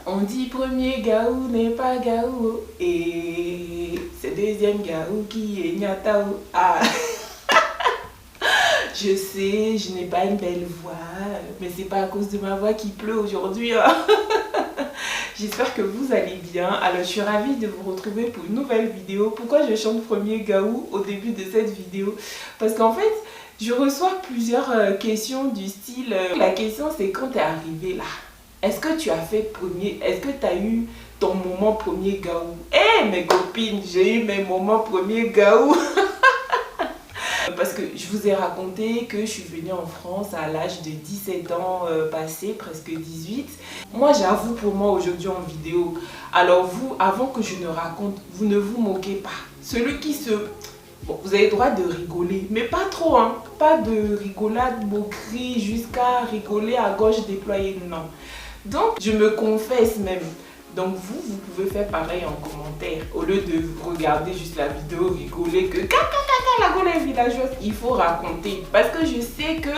On dit premier gaou n'est pas gaou et c'est deuxième gaou qui est nyatao. Ah. Je sais, je n'ai pas une belle voix, mais c'est pas à cause de ma voix qu'il pleut aujourd'hui. Hein. J'espère que vous allez bien. Alors je suis ravie de vous retrouver pour une nouvelle vidéo. Pourquoi je chante premier gaou au début de cette vidéo? Parce qu'en fait, je reçois plusieurs questions du style... La question c'est quand tu es arrivé là. Est-ce que tu as fait premier? Est-ce que tu as eu ton moment premier gaou? Eh mes copines, j'ai eu mes moments premier gaou. Parce que je vous ai raconté que je suis venue en France à l'âge de 17 ans passé, presque 18. Moi j'avoue pour moi aujourd'hui en vidéo. Alors vous, avant que je ne raconte, vous ne vous moquez pas. Celui qui se... Bon, vous avez le droit de rigoler, mais pas trop, hein. Pas de rigolade, moquerie, jusqu'à rigoler à gauche déployée, non. Donc, je me confesse même. Donc, vous pouvez faire pareil en commentaire. Au lieu de regarder juste la vidéo, rigoler que la Gaule villageoise, il faut raconter. Parce que je sais que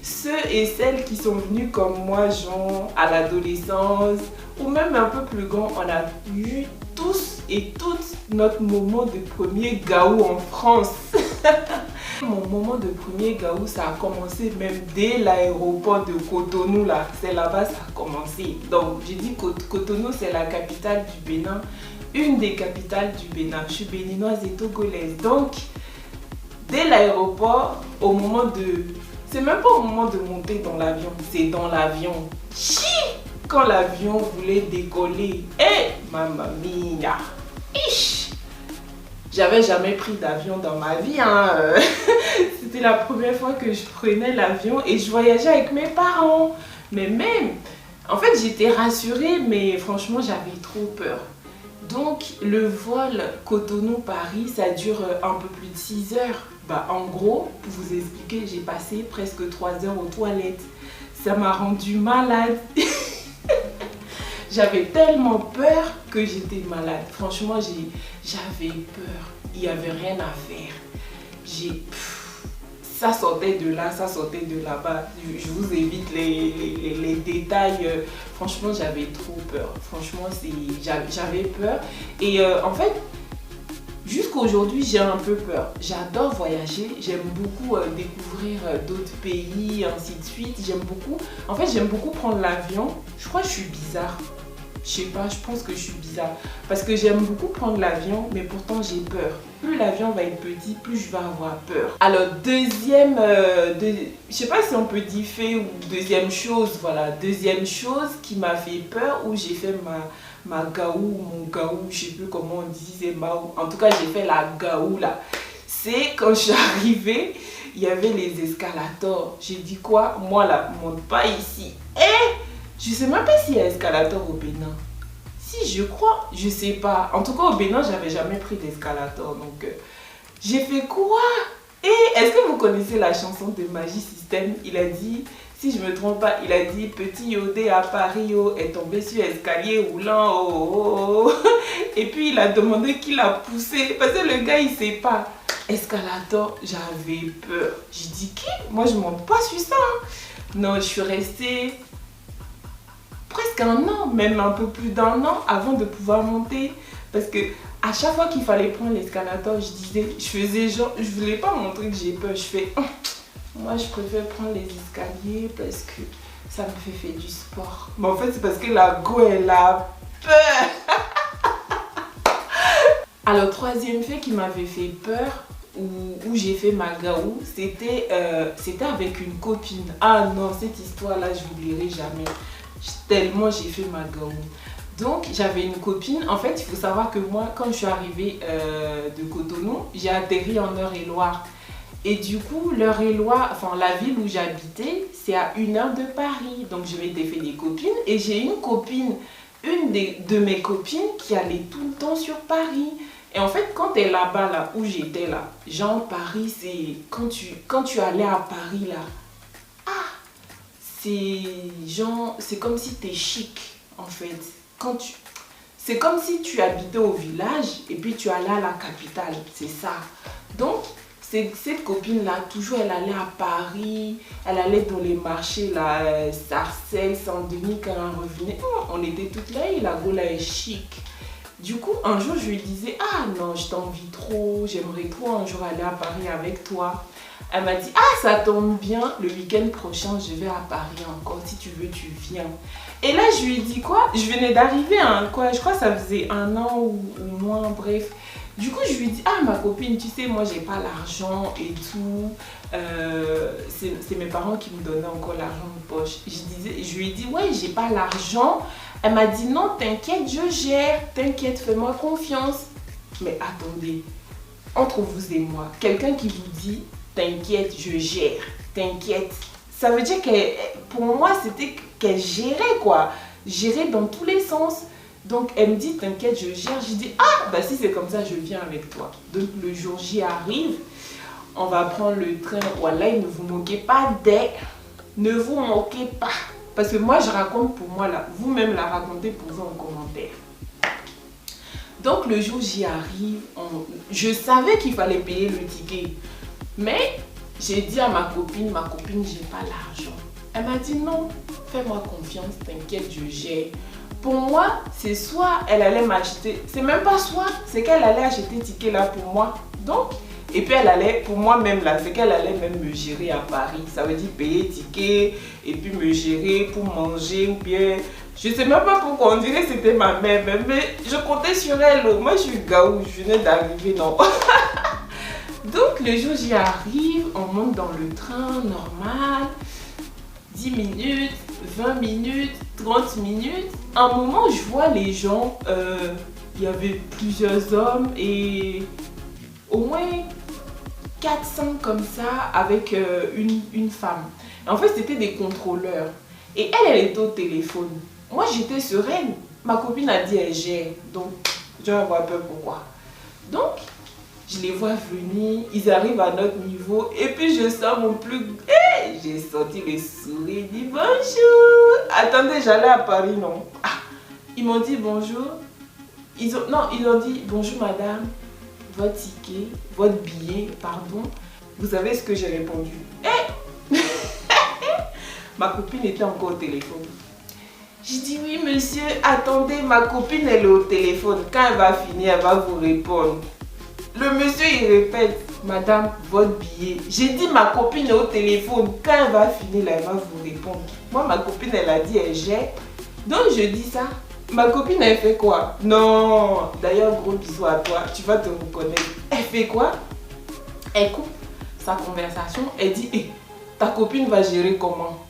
ceux et celles qui sont venus comme moi, genre à l'adolescence, ou même un peu plus grand, on a eu tous et toutes notre moment de premier gaou en France. Mon moment de premier gaou, ça a commencé même dès l'aéroport de Cotonou là. C'est là-bas ça a commencé. Donc j'ai dit Cotonou c'est la capitale du Bénin. Une des capitales du Bénin. Je suis béninoise et togolaise. Donc dès l'aéroport, au moment de... C'est même pas au moment de monter dans l'avion. C'est dans l'avion. Quand l'avion voulait décoller. Mamma mia. J'avais jamais pris d'avion dans ma vie. Hein. C'était la première fois que je prenais l'avion et je voyageais avec mes parents. Mais même, en fait, j'étais rassurée, mais franchement, j'avais trop peur. Donc, le vol Cotonou-Paris, ça dure un peu plus de 6 heures. Bah, en gros, pour vous expliquer, j'ai passé presque 3 heures aux toilettes. Ça m'a rendue malade. J'avais tellement peur que j'étais malade. Franchement, j'avais peur. Il n'y avait rien à faire. Ça sortait de là, ça sortait de là-bas. Je vous évite les détails. Franchement, j'avais trop peur. Franchement, j'avais peur. Et en fait, jusqu'aujourd'hui, j'ai un peu peur. J'adore voyager. J'aime beaucoup découvrir d'autres pays, ainsi de suite. J'aime beaucoup. En fait, j'aime beaucoup prendre l'avion. Je crois que je suis bizarre. Je sais pas, je pense que je suis bizarre. Parce que j'aime beaucoup prendre l'avion, mais pourtant j'ai peur. Plus l'avion va être petit, plus je vais avoir peur. Alors, deuxième, je sais pas si on peut dire fait ou deuxième chose, voilà. Deuxième chose qui m'a fait peur, où j'ai fait ma gaou, mon gaou, je sais plus comment on dit, c'est maou. En tout cas, j'ai fait la gaou là. C'est quand je suis arrivée, il y avait les escalators. J'ai dit quoi? Moi là, monte pas ici. Je sais même pas s'il y a escalator au Bénin. Si, je crois, je sais pas. En tout cas, au Bénin, j'avais jamais pris d'escalator. Donc, j'ai fait quoi? Est-ce que vous connaissez la chanson de Magie System? Il a dit, si je me trompe pas, il a dit petit Yodé à Paris est tombé sur escalier roulant. Oh. Et puis, il a demandé qui l'a poussé. Parce que le gars, il sait pas. Escalator, j'avais peur. J'ai dit, qui? Moi, je monte pas sur ça. Hein. Non, je suis restée... presque un an, même un peu plus d'un an avant de pouvoir monter. Parce que à chaque fois qu'il fallait prendre l'escalator, je faisais genre, je voulais pas montrer que j'ai peur. Je fais, moi je préfère prendre les escaliers parce que ça me fait faire du sport. Mais en fait c'est parce que la go elle a peur. Alors troisième fait qui m'avait fait peur, où j'ai fait ma gaou, c'était avec une copine. Ah non, cette histoire là je l'oublierai jamais. Tellement j'ai fait ma gaou. Donc j'avais une copine. En fait il faut savoir que moi quand je suis arrivée de Cotonou, j'ai atterri en Eure-et-Loir. Et du coup l'Eure-et-Loir, enfin la ville où j'habitais, c'est à 1 heure de Paris. Donc je m'étais fait des copines et j'ai une copine, de mes copines qui allait tout le temps sur Paris. Et en fait quand tu es là-bas, là où j'étais là, genre Paris c'est quand tu allais à Paris là, c'est comme si tu es chic en fait. C'est comme si tu habitais au village et puis tu allais à la capitale, c'est ça. Donc cette copine-là, toujours, elle allait à Paris, elle allait dans les marchés, là, Sarcelles, Saint-Denis, quand elle revenait. On était toutes là, et la Gola est chic. Du coup, un jour, je lui disais, ah non, je t'envie trop, j'aimerais trop un jour aller à Paris avec toi. Elle m'a dit, ah ça tombe bien, le week-end prochain, je vais à Paris encore, si tu veux, tu viens. Et là, je lui ai dit quoi? Je venais d'arriver, hein, quoi, je crois que ça faisait 1 an ou moins, bref. Du coup, je lui ai dit, ah ma copine, tu sais, moi, j'ai pas l'argent et tout. C'est mes parents qui me donnaient encore l'argent de poche. Je lui ai dit, ouais, j'ai pas l'argent. Elle m'a dit, non, t'inquiète, je gère, t'inquiète, fais-moi confiance. Mais attendez, entre vous et moi, quelqu'un qui vous dit, t'inquiète, je gère, t'inquiète, ça veut dire que pour moi, c'était qu'elle gérait, quoi. Gérait dans tous les sens. Donc, elle me dit, t'inquiète, je gère. Je dis, ah, bah si c'est comme ça, je viens avec toi. Donc, le jour J arrive, on va prendre le train. Voilà, ne vous moquez pas ne vous moquez pas. Parce que moi, je raconte pour moi, là. Vous-même la racontez pour vous en commentaire. Donc, le jour J arrive, je savais qu'il fallait payer le ticket. Mais, j'ai dit à ma copine, j'ai pas l'argent. Elle m'a dit, non, fais-moi confiance, t'inquiète, je gère. Pour moi, c'est soit elle allait m'acheter, c'est même pas soit, c'est qu'elle allait acheter ticket là pour moi. Donc, et puis elle allait, pour moi-même là, c'est qu'elle allait même me gérer à Paris. Ça veut dire payer ticket et puis me gérer pour manger ou bien, je sais même pas pourquoi, on dirait que c'était ma mère, mais je comptais sur elle. Moi je suis gaou, je venais d'arriver, non. Donc le jour j'y arrive, on monte dans le train normal, 10 minutes, 20 minutes, 30 minutes. À un moment, je vois les gens, il y avait plusieurs hommes et au moins 400 comme ça avec une femme. Et en fait, c'était des contrôleurs. Et elle était au téléphone. Moi, j'étais sereine. Ma copine a dit elle gère. Donc, je vais avoir peur pourquoi. Donc, je les vois venir, ils arrivent à notre niveau et puis je sens mon plus... j'ai sorti le sourire, dit bonjour. Attendez, j'allais à Paris, non? Ah, ils m'ont dit bonjour. Ils ont dit bonjour madame, votre ticket, votre billet, pardon. Vous savez ce que j'ai répondu? Ma copine était encore au téléphone. J'ai dit oui monsieur, attendez, ma copine elle est au téléphone. Quand elle va finir, elle va vous répondre. Le monsieur il répète, madame, votre billet. J'ai dit ma copine est au téléphone. Quand elle va finir, là, elle va vous répondre. Moi, ma copine, elle a dit, elle gère. Donc, je dis ça. Ma copine, elle fait quoi? Non, d'ailleurs, gros bisous à toi. Tu vas te reconnaître. Elle fait quoi? Elle coupe sa conversation. Elle dit, ta copine va gérer comment?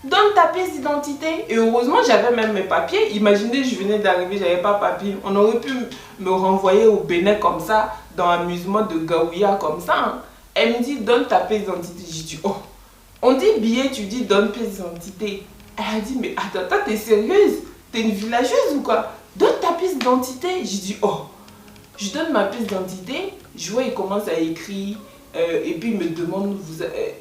Donne ta pièce d'identité. Et heureusement, j'avais même mes papiers. Imaginez, je venais d'arriver, j'avais pas papier. On aurait pu me renvoyer au Bénin comme ça, dans l'amusement de Gaouya comme ça. Hein. Elle me dit, donne ta pièce d'identité. J'ai dit, oh, on dit billet, tu dis donne pièce d'identité. Elle a dit, mais attends, t'es sérieuse? T'es une villageuse ou quoi? Donne ta pièce d'identité. J'ai dit, oh, je donne ma pièce d'identité. Je vois, il commence à écrire. Et puis, il me demande,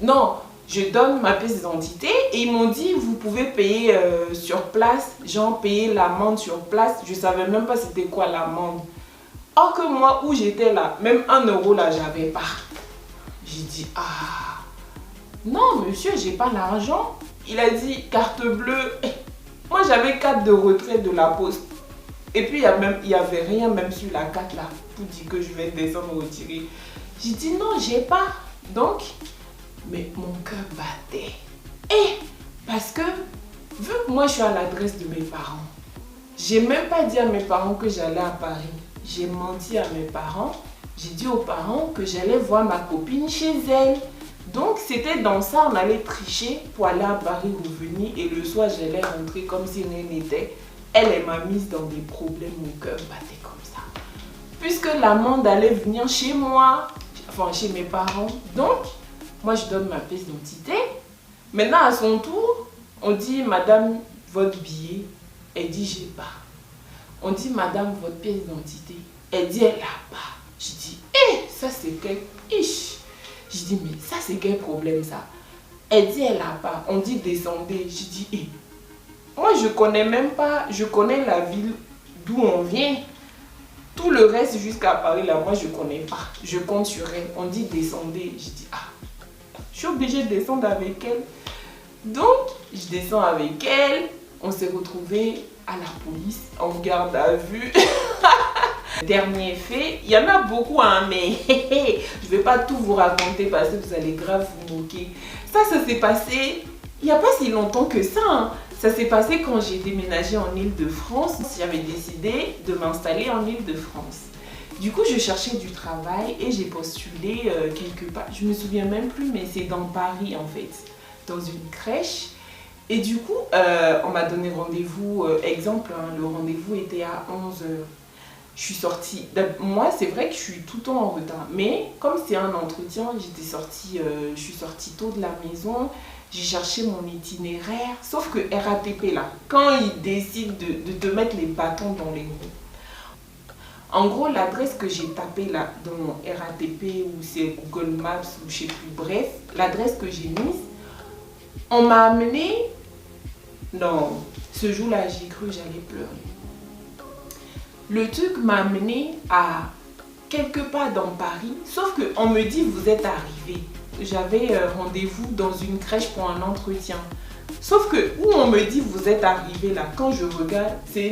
non. Je donne ma pièce d'identité et ils m'ont dit vous pouvez payer sur place, genre payer l'amende sur place. Je savais même pas c'était quoi l'amende. Or que moi où j'étais là, même 1 euro là j'avais pas. J'ai dit ah non monsieur j'ai pas l'argent. Il a dit carte bleue. Moi j'avais carte de retrait de la poste. Et puis il y avait rien même sur la carte là pour dire que je vais descendre retirer. J'ai dit non j'ai pas. Donc mais mon cœur battait. Et parce que, vu que moi je suis à l'adresse de mes parents, j'ai même pas dit à mes parents que j'allais à Paris. J'ai menti à mes parents. J'ai dit aux parents que j'allais voir ma copine chez elle. Donc c'était dans ça, on allait tricher pour aller à Paris revenir. Et le soir, j'allais rentrer comme si rien n'était. Elle m'a mise dans des problèmes, mon cœur battait comme ça. Puisque l'amende allait venir chez moi, enfin chez mes parents. Donc, moi, je donne ma pièce d'identité. Maintenant, à son tour, on dit, madame, votre billet. Elle dit, j'ai pas. On dit, madame, votre pièce d'identité. Elle dit, elle n'a pas. Je dis, ça c'est quel... Je dis, mais ça c'est quel problème ça? Elle dit, elle n'a pas. On dit, descendez. Je dis, moi, je connais même pas. Je connais la ville d'où on vient. Tout le reste jusqu'à Paris, là, moi, je connais pas. Je compte sur elle. On dit descendez. Je dis, ah, je suis obligée de descendre avec elle. Donc, je descends avec elle. On s'est retrouvés à la police, en garde à vue. Dernier fait, il y en a beaucoup, hein, mais je vais pas tout vous raconter parce que vous allez grave vous moquer. Ça s'est passé il n'y a pas si longtemps que ça. Hein. Ça s'est passé quand j'ai déménagé en Île-de-France. J'avais décidé de m'installer en Île-de-France. Du coup, je cherchais du travail et j'ai postulé quelque part. Je me souviens même plus, mais c'est dans Paris en fait, dans une crèche. Et du coup, on m'a donné rendez-vous, exemple, hein, le rendez-vous était à 11 h. Je suis sortie, moi c'est vrai que je suis tout le temps en retard, mais comme c'est un entretien, je suis sortie tôt de la maison, j'ai cherché mon itinéraire, sauf que RATP là, quand ils décident de te mettre les bâtons dans les roues, en gros l'adresse que j'ai tapée là dans mon RATP ou c'est Google Maps ou je sais plus, bref, l'adresse que j'ai mise, on m'a amené, non, ce jour-là j'ai cru que j'allais pleurer. Le truc m'a amené à quelque part dans Paris, sauf qu'on me dit vous êtes arrivé. J'avais rendez-vous dans une crèche pour un entretien. Sauf que où on me dit vous êtes arrivé là, quand je regarde, c'est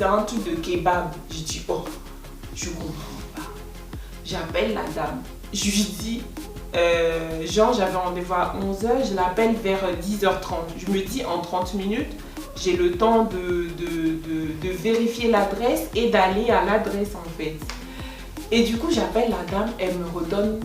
un truc de kebab. Je dis oh, je comprends pas. J'appelle la dame. Je lui dis, genre j'avais rendez-vous à 11 h, je l'appelle vers 10 h 30. Je me dis en 30 minutes, j'ai le temps de vérifier l'adresse et d'aller à l'adresse en fait. Et du coup, j'appelle la dame, elle me redonne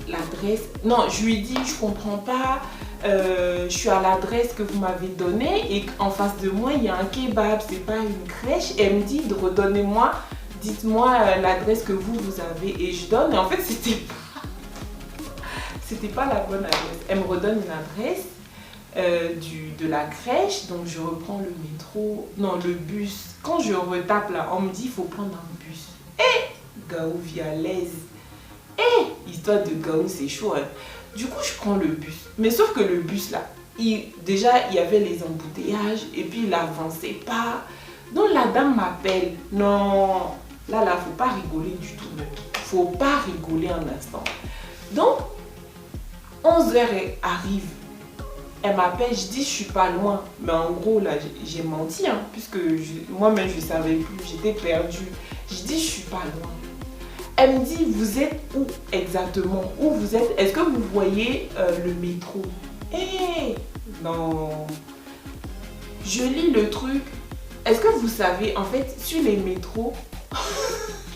l'adresse. Non, je lui dis, je comprends pas, je suis à l'adresse que vous m'avez donnée et en face de moi, il y a un kebab, c'est pas une crèche. Et elle me dit, redonnez-moi, dites-moi l'adresse que vous avez. Et je donne, et en fait, c'était pas la bonne adresse. Elle me redonne une adresse. De la crèche, donc je reprends le métro, non le bus. Quand je retape là, on me dit il faut prendre un bus. Gao Vialaise. Histoire de Gao, c'est chaud. Hein. Du coup, je prends le bus. Mais sauf que le bus là, déjà il y avait les embouteillages et puis il n'avançait pas. Donc la dame m'appelle. Non, là, faut pas rigoler du tout. Faut pas rigoler un instant. Donc, 11 h arrive. Elle m'appelle, je dis je suis pas loin. Mais en gros là j'ai menti hein, puisque moi-même je savais plus, j'étais perdue. Je dis je suis pas loin. Elle me dit vous êtes où exactement? Où vous êtes? Est-ce que vous voyez le métro? Non. Je lis le truc. Est-ce que vous savez en fait sur les métros,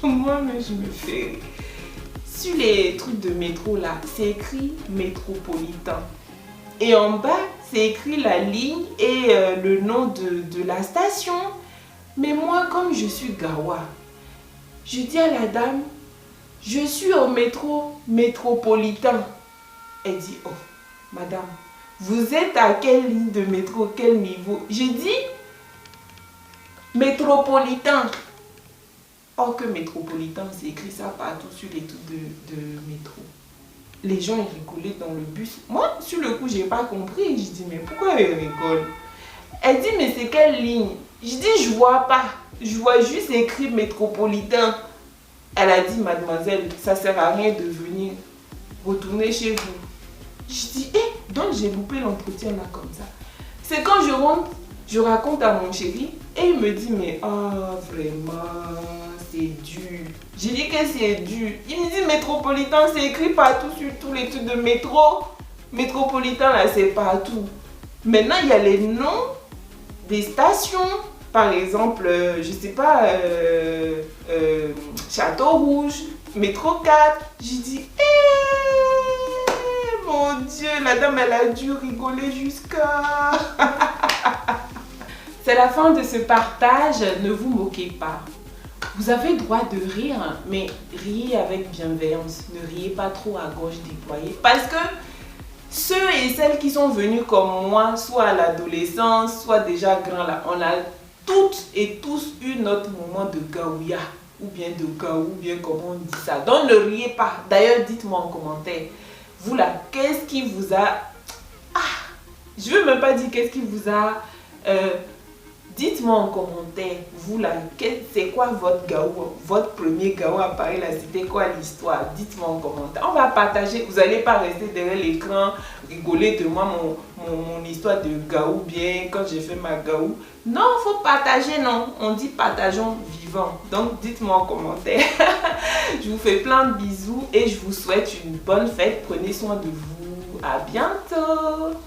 moi-même je me fais. Sur les trucs de métro là, c'est écrit métropolitain. Et en bas, c'est écrit la ligne et le nom de la station. Mais moi, comme je suis Gawa, je dis à la dame, je suis au métro métropolitain. Elle dit, oh, madame, vous êtes à quelle ligne de métro, quel niveau? Je dis, métropolitain. Or que métropolitain, c'est écrit ça partout sur les trucs de métro. Les gens ils rigolaient dans le bus. Moi, sur le coup, j'ai pas compris. Je dis, mais pourquoi ils rigolent? Elle dit, mais c'est quelle ligne? Je dis, je vois pas. Je vois juste écrit métropolitain. Elle a dit, mademoiselle, ça sert à rien de venir. Retourner chez vous. Je dis, donc j'ai loupé l'entretien là comme ça. C'est quand je rentre, je raconte à mon chéri et il me dit, mais vraiment, c'est dur. J'ai dit que c'est dur. Il me dit métropolitain, c'est écrit partout sur tous les trucs de métro. Métropolitain, là, c'est partout. Maintenant, il y a les noms des stations. Par exemple, je sais pas, Château Rouge, métro 4. J'ai dit, mon Dieu, la dame, elle a dû rigoler jusqu'à... C'est la fin de ce partage, ne vous moquez pas. Vous avez droit de rire, mais riez avec bienveillance. Ne riez pas trop à gorge déployée. Parce que ceux et celles qui sont venus comme moi, soit à l'adolescence, soit déjà grands là, on a toutes et tous eu notre moment de gaouya. Ou bien de gaou, ou bien comment on dit ça. Donc ne riez pas. D'ailleurs, dites-moi en commentaire. Vous là, qu'est-ce qui vous a... je ne veux même pas dire qu'est-ce qui vous a... Dites-moi en commentaire, vous là, c'est quoi votre gaou, votre premier gaou à Paris, là, c'était quoi l'histoire? Dites-moi en commentaire. On va partager, vous n'allez pas rester derrière l'écran, rigoler de moi, mon histoire de gaou bien, quand j'ai fait ma gaou. Non, il faut partager, non. On dit partageons vivant. Donc, dites-moi en commentaire. Je vous fais plein de bisous et je vous souhaite une bonne fête. Prenez soin de vous. À bientôt.